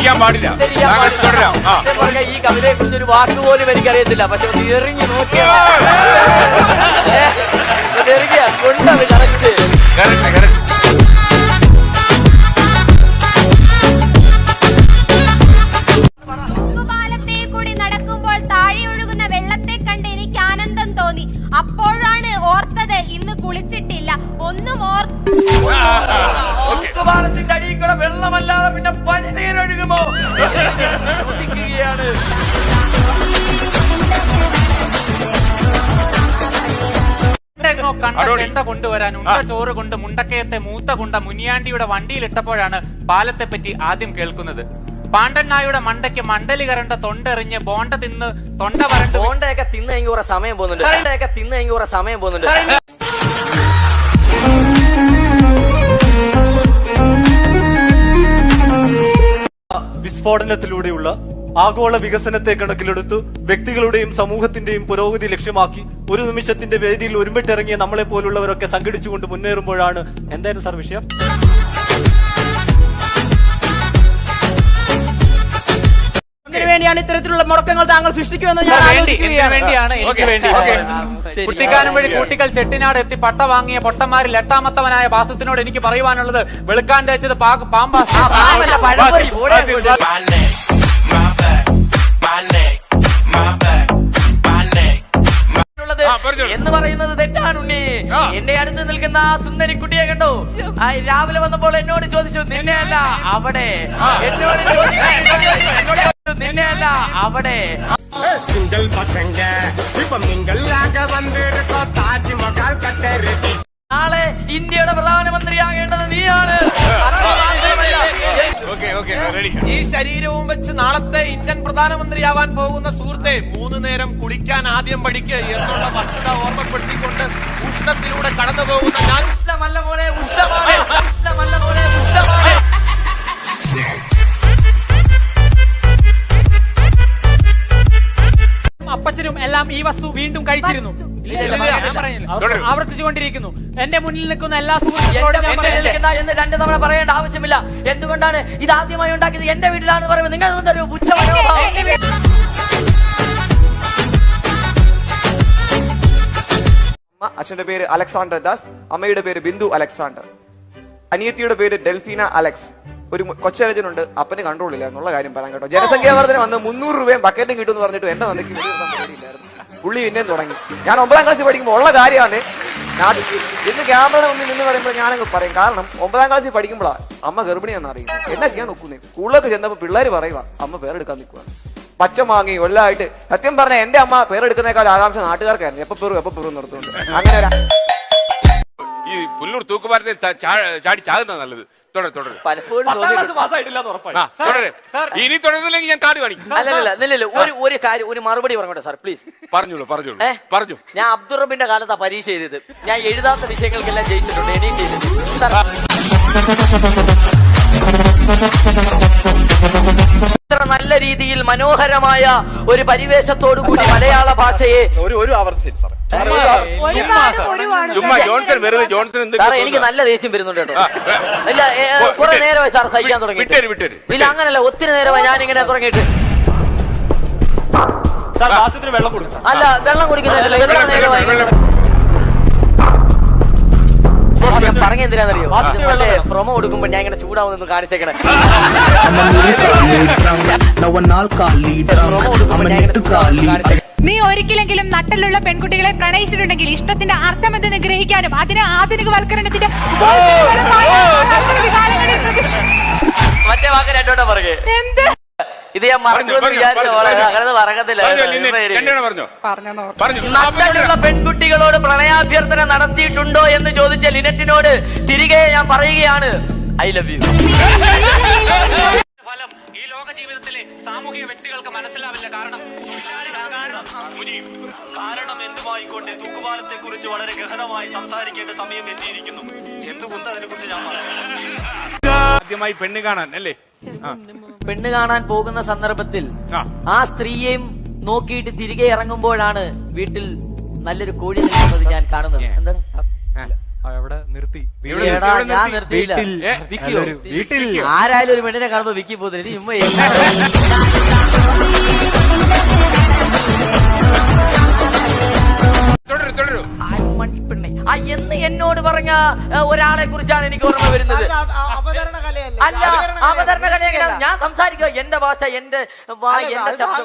തെറ്റിക്കാൻ പാടില്ല. ഈ കവിതയെ കുറിച്ച് ഒരു വാക്കുപോലും എനിക്കറിയത്തില്ല. പക്ഷെ ഒന്ന് എറിഞ്ഞു നോക്കിയാ കൊണ്ടത് കറക്റ്റ്. തൂക്കുപാലത്തെ കൂടി നടക്കുമ്പോൾ താഴെ ഒഴുകുന്ന വെള്ളത്തെ കണ്ട് എനിക്ക് ആനന്ദം തോന്നി. അപ്പോഴാണ് ഓർത്തത് ഇന്ന് കുളിച്ചിട്ടില്ല. ഒന്നും തൂക്കുപാലത്തിന്റെ അടിയിൽ കൂടെ വെള്ളമല്ലാതെ പിന്നെ പനിനീരൊഴുകുമോ? ചെണ്ട കൊണ്ടുവരാൻ ഉണ്ട ചോറ് കൊണ്ട് മുണ്ടക്കയത്തെ മൂത്ത കുണ്ട മുനിയാണ്ടിയുടെ വണ്ടിയിലിട്ടപ്പോഴാണ് പാലത്തെ പറ്റി ആദ്യം കേൾക്കുന്നത്. പാണ്ഡൻ നായുടെ മണ്ടയ്ക്ക് മണ്ടലി കരണ്ട തൊണ്ടെറിഞ്ഞ് ബോണ്ട തിന്ന് തൊണ്ട വരണ്ട്. ബോണ്ടയൊക്കെ തിന്നെങ്കിൽ കുറെ സമയം പോകുന്നുണ്ട്. വിസ്ഫോടനത്തിലൂടെയുള്ള ആഗോള വികസനത്തെ കണക്കിലെടുത്ത് വ്യക്തികളുടെയും സമൂഹത്തിന്റെയും പുരോഗതി ലക്ഷ്യമാക്കി ഒരു നിമിഷത്തിന്റെ വേദിയിൽ ഒരുമിട്ടിറങ്ങിയ നമ്മളെ പോലുള്ളവരൊക്കെ സംഘടിച്ചുകൊണ്ട് മുന്നേറുമ്പോഴാണ് എന്തായിരുന്നു സാർ വിഷയം? വേണ്ടിയാണ് ഇത്തരത്തിലുള്ള മുടക്കങ്ങൾ താങ്കൾ സൃഷ്ടിക്കുമെന്ന് ഞാൻ വേണ്ടിയാണ് എനിക്ക് വേണ്ടി. കുട്ടിക്കാനം വഴി കൂട്ടിക്കൽ ചെട്ടിനാട് എത്തി പട്ട വാങ്ങിയ പൊട്ടന്മാരിൽ എട്ടാമത്തവനായ ബാസത്തിനോട് എനിക്ക് പറയുവാനുള്ളത് വെളുക്കാൻ തേച്ചത് പാമ്പാ. എന്ന് പറയുന്നത് തെറ്റാണുണ്ണി. എന്റെ അടുത്ത് നിൽക്കുന്ന ആ സുന്ദരിക്കുട്ടിയെ കണ്ടോ? രാവിലെ വന്നപ്പോൾ എന്നോട് ചോദിച്ചു നിന്നെയല്ല അവിടെ, എന്നോട് നിന്നെയല്ല അവിടെ. നാളെ ഇന്ത്യയുടെ പ്രധാനമന്ത്രിയാകേണ്ടത് നീയാണ്. ഈ ശരീരവും വെച്ച് നാളത്തെ ഇന്ത്യൻ പ്രധാനമന്ത്രിയാവാൻ പോകുന്ന സുഹൃത്തെ 3 നേരം കുളിക്കാൻ ആദ്യം പഠിക്കുക എന്നുള്ള വസ്തുത ഓർമ്മപ്പെടുത്തിക്കൊണ്ട് ഉഷ്ണത്തിലൂടെ കടന്നു പോകുന്ന ഞാൻ ഉഷ്ണമല്ല പോലെ ഉഷ്ണമാണ്. അപ്പച്ചനും എല്ലാം ഈ വസ്തു വീണ്ടും കഴിച്ചിരുന്നു. ആവർത്തിച്ചുകൊണ്ടിരിക്കുന്നു. എന്റെ മുന്നിൽ നിൽക്കുന്ന എല്ലാ സുഹൃത്തുക്കളോടും എന്ന് 2 തവണ പറയേണ്ട ആവശ്യമില്ല. എന്തുകൊണ്ടാണ് ഇത് ആദ്യമായി ഉണ്ടാക്കിയത്? എന്റെ വീട്ടിലാണ് പറയുന്നത്. നിങ്ങൾ അച്ഛന്റെ പേര് അലക്സാണ്ടർ ദാസ്, അമ്മയുടെ പേര് ബിന്ദു അലക്സാണ്ടർ, അനിയത്തിയുടെ പേര് ഡെൽഫീന അലക്സ്. ഒരു കൊച്ചരജനുണ്ട്, അപ്പന് കൺട്രോൾ ഇല്ല എന്നുള്ള കാര്യം പറയാൻ കേട്ടോ. ജനസംഖ്യാ വർധന വന്ന് 300 രൂപയും ബക്കറ്റും കിട്ടുമെന്ന് പറഞ്ഞിട്ട് എന്റെ നന്ദിക്ക് പരിപാടിയില്ലായിരുന്നു. പുള്ളി പിന്നെയും തുടങ്ങി. ഞാൻ 9ാം ക്ലാസ്സിൽ പഠിക്കുമ്പോൾ ഉള്ള കാര്യമാണ്. ഇന്ന് ക്യാമറയുടെ മുന്നിൽ നിന്ന് പറയുമ്പോൾ ഞാനങ്ങ് പറയും. കാരണം 9ാം ക്ലാസ്സിൽ പഠിക്കുമ്പോഴാണ് അമ്മ ഗർഭിണിയാണെന്ന് അറിയുന്നത്. എന്നാ ചെയ്യാൻ നോക്കുന്നേ? സ്കൂളിലൊക്കെ ചെന്നപ്പോൾ പിള്ളേർ പറയുക അമ്മ പേരെടുക്കാൻ നിൽക്കുക. പച്ച മാങ്ങി കൊല്ലായിട്ട് സത്യം പറഞ്ഞാൽ എന്റെ അമ്മ പേരെടുക്കുന്നേക്കാൾ ആകാംക്ഷ നാട്ടുകാർക്കായിരുന്നു. എപ്പോ പെറും നിർത്തുന്നുണ്ട്. അങ്ങനെ ഈ പുല്ലൂർ തൂക്കുപാലത്തെ ചാടി ചാകുന്ന നല്ലത്. ഇനി തുടരുന്നില്ലെങ്കിൽ ഞാൻ കാർഡ് കാണിക്കും. ഒരു കാര്യം, ഒരു മറുപടി പറഞ്ഞോട്ടെ സാർ പ്ലീസ്. പറഞ്ഞു. ഞാൻ അബ്ദുൾ റബ്ബിന്റെ കാലത്താ പരീക്ഷ ചെയ്തത്. ഞാൻ എഴുതാത്ത വിഷയങ്ങൾക്കെല്ലാം ജയിച്ചിട്ടുണ്ട്. ഇനിയും ചെയ്തിട്ടുണ്ട്. ഇത്ര നല്ല രീതിയിൽ മനോഹരമായ ഒരു പരിവേശത്തോടു കൂടി മലയാള ഭാഷയെ എനിക്ക് നല്ല ദേഷ്യം വരുന്നുണ്ട് കേട്ടോ. ഇല്ല, കുറെ നേരമായി സാർ സഹിക്കാൻ തുടങ്ങിയിട്ട്. ഇല്ല, അങ്ങനല്ല, ഒത്തിരി നേരമായി ഞാനിങ്ങനെ തുടങ്ങിയിട്ട്. അല്ല, വെള്ളം കുടിക്കുന്നില്ല. എത്ര നേരമായി പറഞ്ഞെന്തിനാന്നറിയോ? പ്രൊമോ കൊടുക്കുമ്പോ ഞാൻ ഇങ്ങനെ ചൂടാവുന്നു കാണിച്ചേക്കണേ. നീ ഒരിക്കലെങ്കിലും നട്ടലുള്ള പെൺകുട്ടികളെ പ്രണയിച്ചിട്ടുണ്ടെങ്കിൽ ഇഷ്ടത്തിന്റെ അർത്ഥം എന്തെന്ന് ഗ്രഹിക്കാനും അതിന് ആധുനികവൽക്കരണത്തിന്റെ മറ്റേ വാക്ക് രണ്ടോട്ടാ പറയേ. എന്ത് ഇത് ഞാൻ മറക്കുമെന്ന് വിചാരിച്ചു. അങ്ങനെ പറയത്തില്ല. നട്ടലുള്ള പെൺകുട്ടികളോട് പ്രണയാഭ്യർത്ഥന നടത്തിയിട്ടുണ്ടോ എന്ന് ചോദിച്ച ലിനറ്റിനോട് തിരികെ ഞാൻ പറയുകയാണ്, ഐ ലവ് യു. ഫലം ഈ ലോക ജീവിതത്തിലെ സാമൂഹിക വ്യക്തികൾക്ക് മനസ്സിലാവില്ല. കാരണം എന്തുമായിക്കോട്ടെ, തൂക്കുപാലത്തെ കുറിച്ച് വളരെ ഗഹനമായി സംസാരിക്കേണ്ട സമയം എത്തിയിരിക്കുന്നു. എന്തുകൊണ്ട് അതിനെ കുറിച്ച് ഞാൻ ആദ്യമായി പെണ്ണ് കാണാൻ അല്ലേ, പെണ്ണ് കാണാൻ പോകുന്ന സന്ദർഭത്തിൽ ആ സ്ത്രീയെയും നോക്കിയിട്ട് തിരികെ ഇറങ്ങുമ്പോഴാണ് വീട്ടിൽ നല്ലൊരു കോഴി നിൽക്കുന്നത് ഞാൻ കാണുന്നത്. എന്താണ് അവിടെ നിർത്തി എടാ, ഞാൻ നിർത്തിയില്ല. വിക്കിയോ? വീട്ടിൽ ആരായാലും ഒരു പെണ്ണിനെ കാണുമ്പോ വിക്കി പോകുന്നില്ല. നീ ഉമ്മ തുടരും തുടരും. മണ്ടിപ്പെണ്ണെ. എന്ന് എന്നോട് പറഞ്ഞ ഒരാളെ കുറിച്ചാണ് എനിക്ക് ഓർമ്മ വരുന്നത്. അവതരണ കലയല്ലേ? അല്ല, അവതരണ കലയാണ്. ഞാൻ സംസാരിക്കുക, എന്റെ ഭാഷ, എന്റെ വായ്, എന്റെ ശബ്ദം.